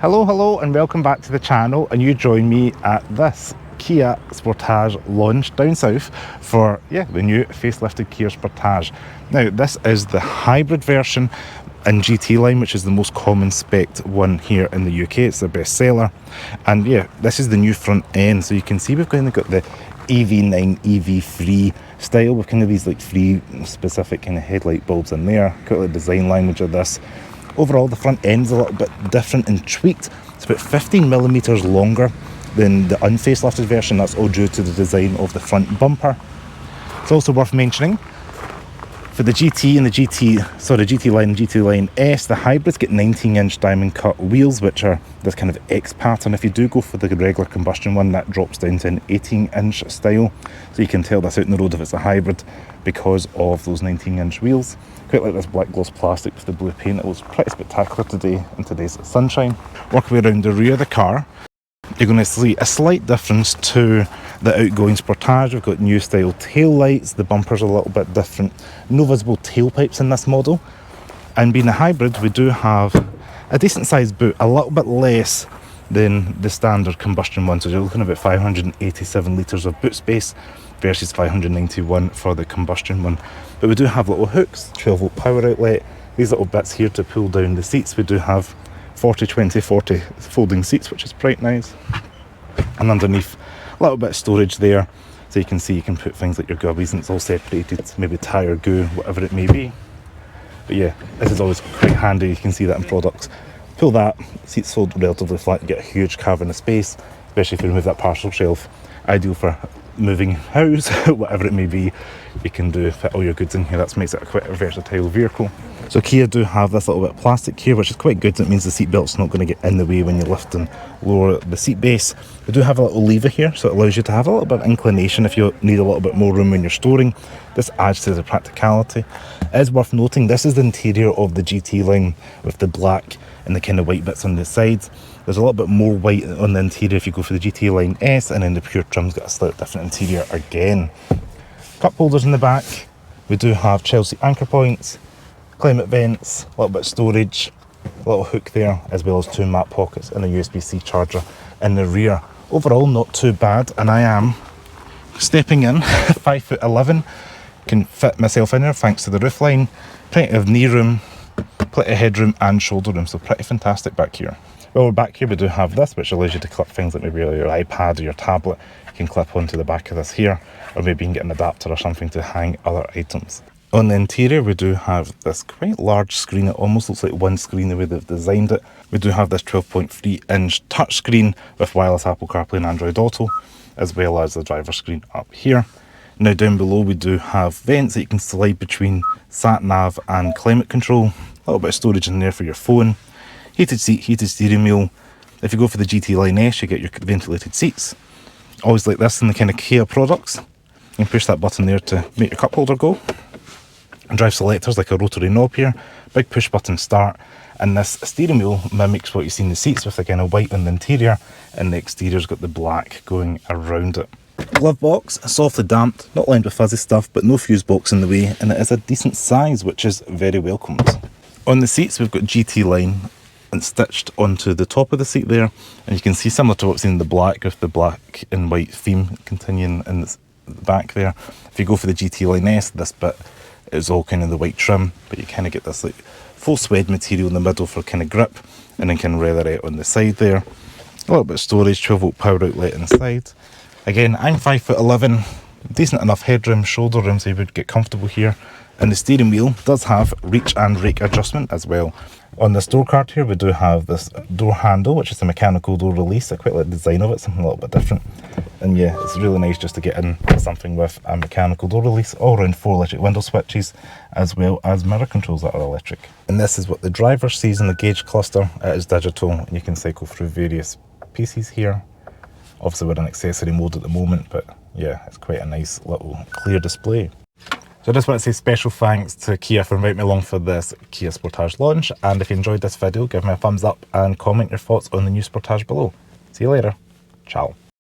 Hello and welcome back to the channel, and you join me at this Kia Sportage launch down south for the new facelifted Kia Sportage. Now this is the hybrid version in GT line, which is the most common spec one here in the UK. It's the best seller, and this is the new front end. So you can see we've got the EV9 EV3 style with kind of these like three specific kind of headlight bulbs in there. Got the design language of this. Overall, the front end's a little bit different and tweaked. It's about 15mm longer than the unfacelifted version. That's all due to the design of the front bumper. It's also worth mentioning, for the GT and the GT line and GT line S, the hybrids get 19-inch diamond cut wheels, which are this kind of X pattern. If you do go for the regular combustion one, that drops down to an 18-inch style. So you can tell this out in the road if it's a hybrid because of those 19-inch wheels. Quite like this black gloss plastic with the blue paint. It was pretty spectacular today in today's sunshine. Working around the rear of the car, you're going to see a slight difference to the outgoing Sportage. We've got new style tail lights. The bumpers are a little bit different. No visible tailpipes in this model. And being a hybrid, we do have a decent sized boot, a little bit less than the standard combustion one. So you're looking at about 587 litres of boot space versus 591 for the combustion one. But we do have little hooks, 12-volt power outlet, these little bits here to pull down the seats. We do have 40-20-40 folding seats, which is quite nice. And underneath, a little bit of storage there, so you can see you can put things like your gubbies, and it's all separated, maybe tyre goo, whatever it may be. But this is always quite handy. You can see that in products. Pull that, seats fold relatively flat, you get a huge cavern of space, especially if you remove that parcel shelf. Ideal for moving house, whatever it may be, you can fit all your goods in here. That makes it quite a versatile vehicle. So Kia do have this little bit of plastic here, which is quite good. It means the seat belt's not going to get in the way when you lift and lower the seat base. We do have a little lever here, so it allows you to have a little bit of inclination if you need a little bit more room when you're storing. This adds to the practicality. It is worth noting, this is the interior of the GT line with the black and the kind of white bits on the sides. There's a little bit more white on the interior if you go for the GT line S, and then the pure trim's got a slightly different interior again. Cup holders in the back. We do have child seat anchor points, climate vents, a little bit of storage, a little hook there, as well as two map pockets and a USB-C charger in the rear. Overall, not too bad, and I am stepping in 5'11", can fit myself in there thanks to the roofline, plenty of knee room, plenty of headroom and shoulder room, so pretty fantastic back here. Well, we're back here, we do have this, which allows you to clip things like maybe your iPad or your tablet. You can clip onto the back of this here, or maybe you can get an adapter or something to hang other items. On the interior, we do have this quite large screen. It almost looks like one screen the way they've designed it. We do have this 12.3-inch touchscreen with wireless Apple CarPlay and Android Auto, as well as the driver's screen up here. Now down below, we do have vents that you can slide between sat nav and climate control. A little bit of storage in there for your phone. Heated seat, heated steering wheel. If you go for the GT Line S, you get your ventilated seats. Always like this in the kind of Kia products. You can push that button there to make your cup holder go. And drive selectors like a rotary knob here. Big push button start. And this steering wheel mimics what you see in the seats with the kind of white on the interior, and the exterior's got the black going around it. Glove box, softly damped, not lined with fuzzy stuff, but no fuse box in the way, and it is a decent size, which is very welcomed. On the seats, we've got GT Line and stitched onto the top of the seat there, and you can see similar to what's in the black, with the black and white theme continuing in the back there. If you go for the GT Line S, this bit is all kind of the white trim, but you kind of get this like full suede material in the middle for kind of grip, and then kind of leatherette on the side there. A little bit of storage, 12-volt power outlet inside. Again, I'm 5'11", decent enough headroom, shoulder room, so you would get comfortable here. And the steering wheel does have reach and rake adjustment as well. On the store card here, we do have this door handle, which is a mechanical door release. I quite like the design of it, something a little bit different. And it's really nice just to get in something with a mechanical door release. All around 4 electric window switches, as well as mirror controls that are electric. And this is what the driver sees in the gauge cluster. It is digital, and you can cycle through various pieces here. Obviously we're in accessory mode at the moment, but it's quite a nice little clear display. So I just want to say special thanks to Kia for inviting me along for this Kia Sportage launch, and if you enjoyed this video, give me a thumbs up and comment your thoughts on the new Sportage below. See you later. Ciao.